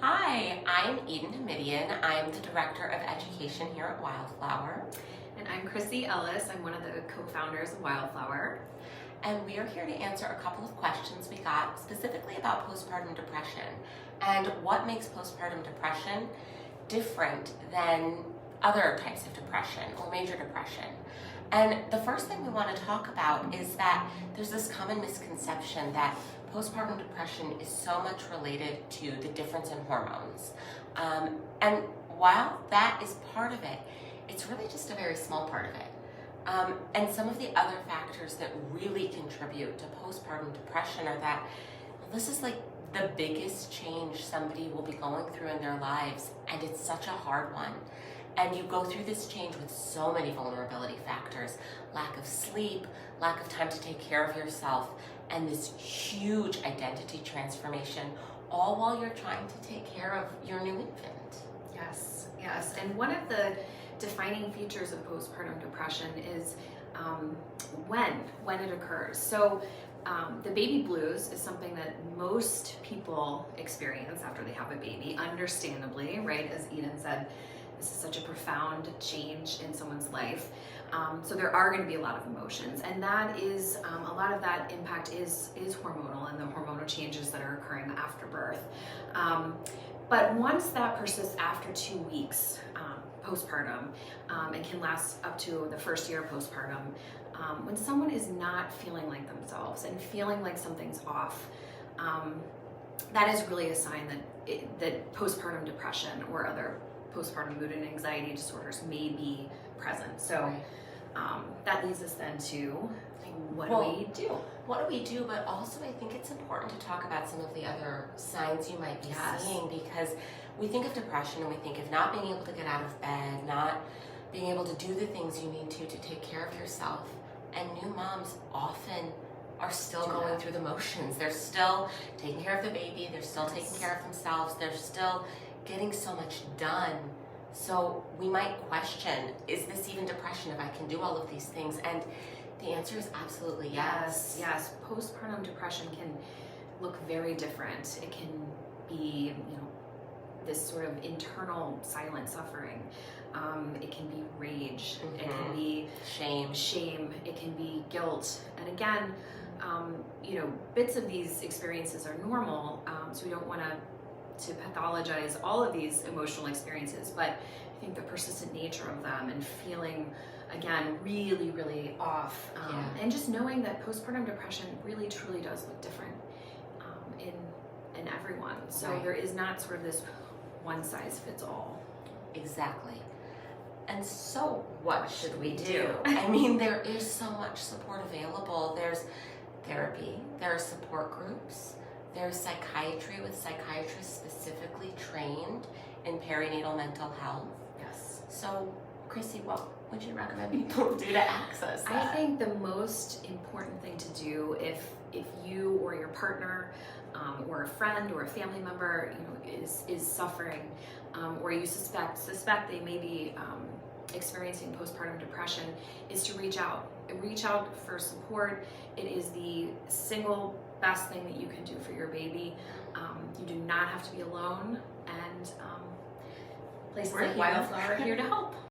Hi, I'm Eden Hamidian. I'm the Director of Education here at Wildflower. And I'm Chrissy Ellis. I'm one of the co-founders of Wildflower. And we are here to answer a couple of questions we got specifically about postpartum depression and what makes postpartum depression different than other types of depression or major depression. And the first thing we want to talk about is that there's this common misconception that postpartum depression is so much related to the difference in hormones. And while that is part of it, it's really just a very small part of it. And some of the other factors that really contribute to postpartum depression are that this is like the biggest change somebody will be going through in their lives, and it's such a hard one. And you go through this change with so many vulnerability factors: lack of sleep, lack of time to take care of yourself, and this huge identity transformation, all while you're trying to take care of your new infant. Yes, yes. And one of the defining features of postpartum depression is when it occurs. So the baby blues is something that most people experience after they have a baby, understandably, right? As Eden said, this is such a profound change in someone's life. So there are going to be a lot of emotions, and that is a lot of that impact is hormonal, and the hormonal changes that are occurring after birth. But once that persists after 2 weeks postpartum, and can last up to the first year postpartum, when someone is not feeling like themselves and feeling like something's off, that is really a sign that postpartum depression or other postpartum mood and anxiety disorders may be present. So that leads us then to what do we do? What do we do? But also I think it's important to talk about some of the other signs you might be seeing, because we think of depression and we think of not being able to get out of bed, not being able to do the things you need to take care of yourself. And new moms often are still going through the motions. They're still taking care of the baby, they're still taking care of themselves, they're still getting so much done. So we might question, is this even depression if I can do all of these things? And the answer is absolutely yes. Yes. Postpartum depression can look very different. It can be, this sort of internal silent suffering. It can be rage. Mm-hmm. It can be shame. It can be guilt. And again, bits of these experiences are normal. So we don't want to pathologize all of these emotional experiences, but I think the persistent nature of them and feeling, again, really, really off, and just knowing that postpartum depression really, truly does look different in everyone. So there is not sort of this one size fits all. Exactly. And so what should we do? I mean, there is so much support available. There's therapy, there are support groups, there's psychiatry with psychiatrists specifically trained in perinatal mental health. Yes. So, Chrissy, what would you recommend people do to access that? I think the most important thing to do if you or your partner or a friend or a family member is suffering, or you suspect they may be experiencing postpartum depression, is to reach out. Reach out for support. It is the single best thing that you can do for your baby. You do not have to be alone, and places like Wildflower are here to help.